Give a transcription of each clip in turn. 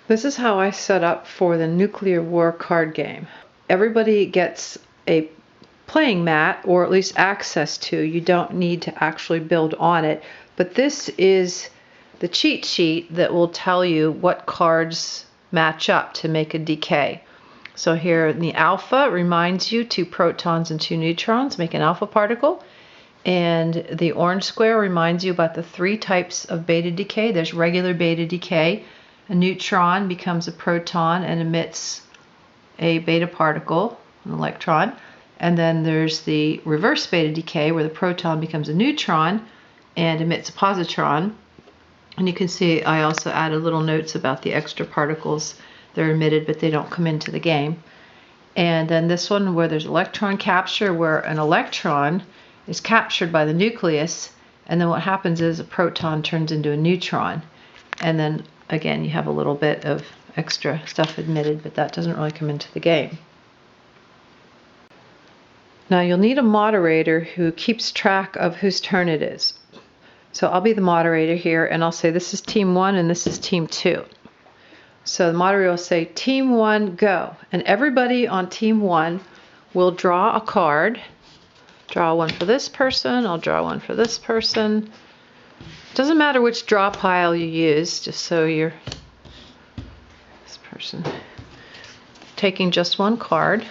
This is how I set up for the nuclear war card game. Everybody gets a playing mat, or at least access to. You don't need to actually build on it, but this is the cheat sheet that will tell you what cards match up to make a decay. So here in the alpha reminds you 2 protons and 2 neutrons make an alpha particle. And the orange square reminds you about the 3 types of beta decay. There's regular beta decay. A neutron becomes a proton and emits a beta particle, an electron. And then there's the reverse beta decay where the proton becomes a neutron and emits a positron. And you can see I also added little notes about the extra particles that are emitted, but they don't come into the game. And then this one where there's electron capture, where an electron is captured by the nucleus, and then what happens is a proton turns into a neutron. And then again, you have a little bit of extra stuff emitted, but that doesn't really come into the game. Now you'll need a moderator who keeps track of whose turn it is. So I'll be the moderator here, and I'll say this is team 1 and this is team 2. So the moderator will say team 1 go, and everybody on team 1 will draw a card. Draw one for this person, I'll draw one for this person. Doesn't matter which draw pile you use, just so you're this person taking just one card.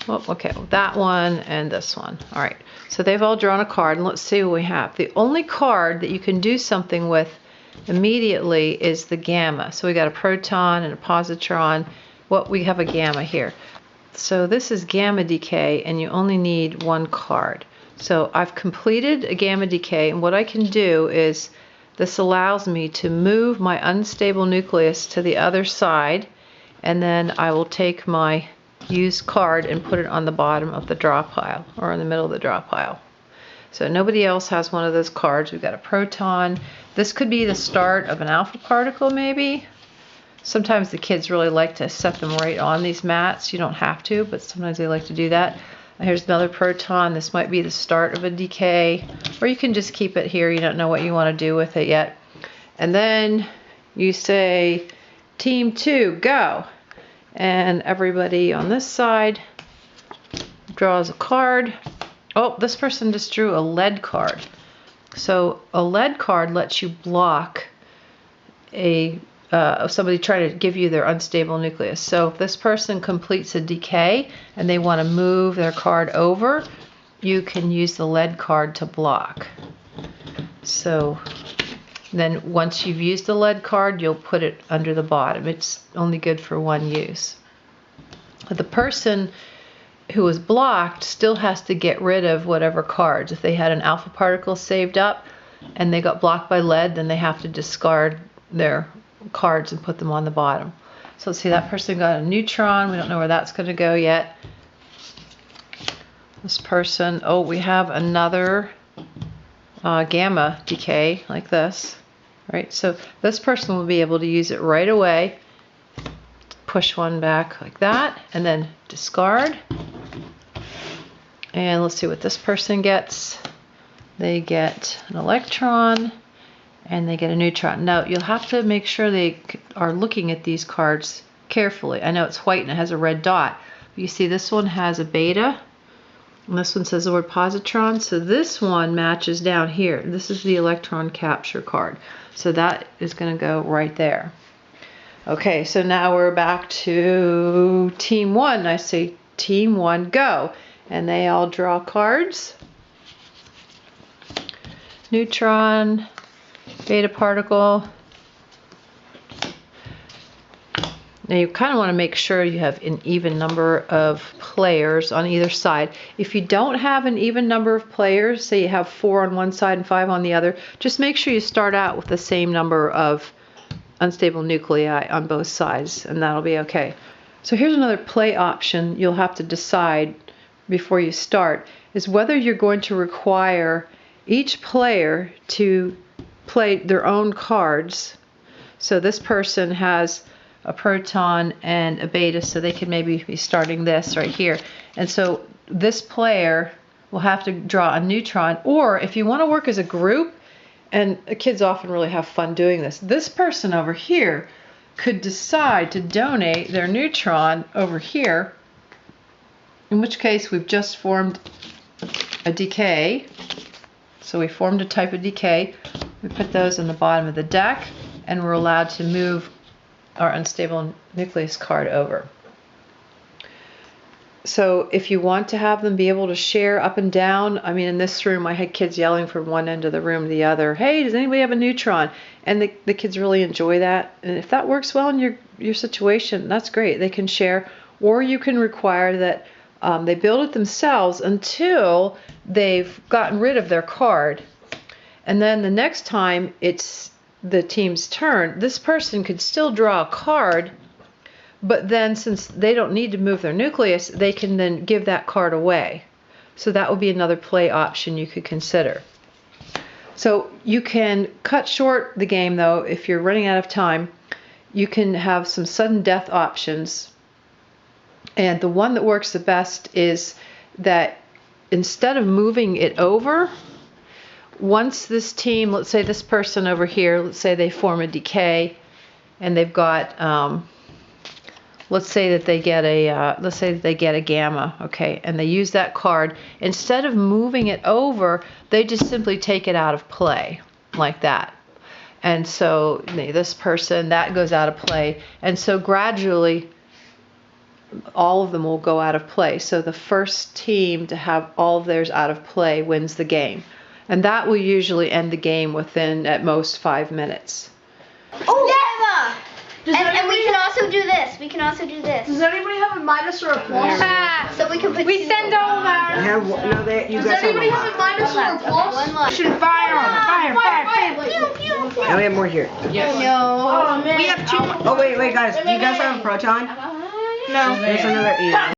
Oh, okay, that one and this one. All right, so they've all drawn a card, and let's see what we have. The only card that you can do something with immediately is the gamma. So we got a proton and a positron. We have a gamma here. So this is gamma decay, and you only need 1 card. So I've completed a gamma decay, and what I can do is this allows me to move my unstable nucleus to the other side, and then I will take my used card and put it on the bottom of the draw pile, or in the middle of the draw pile. So nobody else has one of those cards. We've got a proton. This could be the start of an alpha particle, maybe. Sometimes the kids really like to set them right on these mats. You don't have to, but sometimes they like to do that. Here's another proton. This might be the start of a decay, or you can just keep it here. You don't know what you want to do with it yet. And then you say, team 2, go. And everybody on this side draws a card. Oh, this person just drew a lead card. So a lead card lets you block somebody trying to give you their unstable nucleus. So if this person completes a decay and they want to move their card over, you can use the lead card to block. So then once you've used the lead card, you'll put it under the bottom. It's only good for 1 use. But the person who was blocked still has to get rid of whatever cards. If they had an alpha particle saved up and they got blocked by lead, then they have to discard their cards and put them on the bottom. So let's see, that person got a neutron. We don't know where that's going to go yet. This person, oh, we have another gamma decay like this, right? So this person will be able to use it right away. Push one back like that, and then discard. And let's see what this person gets. They get an electron, and they get a neutron. Now, you'll have to make sure they are looking at these cards carefully. I know it's white and it has a red dot. You see this one has a beta, and this one says the word positron. So this one matches down here. This is the electron capture card. So that is going to go right there. Okay, so now we're back to team 1. I say team 1, go. And they all draw cards. Neutron, beta particle. Now you kind of want to make sure you have an even number of players on either side. If you don't have an even number of players, say you have 4 on one side and 5 on the other, just make sure you start out with the same number of unstable nuclei on both sides, and that'll be okay. So here's another play option you'll have to decide before you start, is whether you're going to require each player to play their own cards. So this person has a proton and a beta, so they can maybe be starting this right here. And so this player will have to draw a neutron, or if you want to work as a group, and kids often really have fun doing this, this person over here could decide to donate their neutron over here, in which case we've just formed a decay. So we formed a type of decay. We put those in the bottom of the deck, and we're allowed to move our unstable nucleus card over. So if you want to have them be able to share up and down, I mean, in this room I had kids yelling from one end of the room to the other, hey, does anybody have a neutron? And the kids really enjoy that. And if that works well in your situation, that's great. They can share. Or you can require that they build it themselves until they've gotten rid of their card. And then the next time it's the team's turn, this person could still draw a card, but then since they don't need to move their nucleus, they can then give that card away. So that would be another play option you could consider. So you can cut short the game, though, if you're running out of time. You can have some sudden death options. And the one that works the best is that instead of moving it over, once this team, let's say this person over here, let's say they form a decay, and they've got, let's say that they get a gamma, okay, and they use that card. Instead of moving it over, they just simply take it out of play, like that. And so this person, that goes out of play, and so gradually all of them will go out of play. So the first team to have all of theirs out of play wins the game. And that will usually end the game within, at most, 5 minutes. Oh, yeah! And we can also do this. We can also do this. Does anybody have a minus or a plus? So we can put We send over. Does anybody have a minus or a plus? One left. Fire! And we have more here. Yes. No. Oh, man. We have two. Oh, wait, guys. Do you guys have a proton? No. There's another E.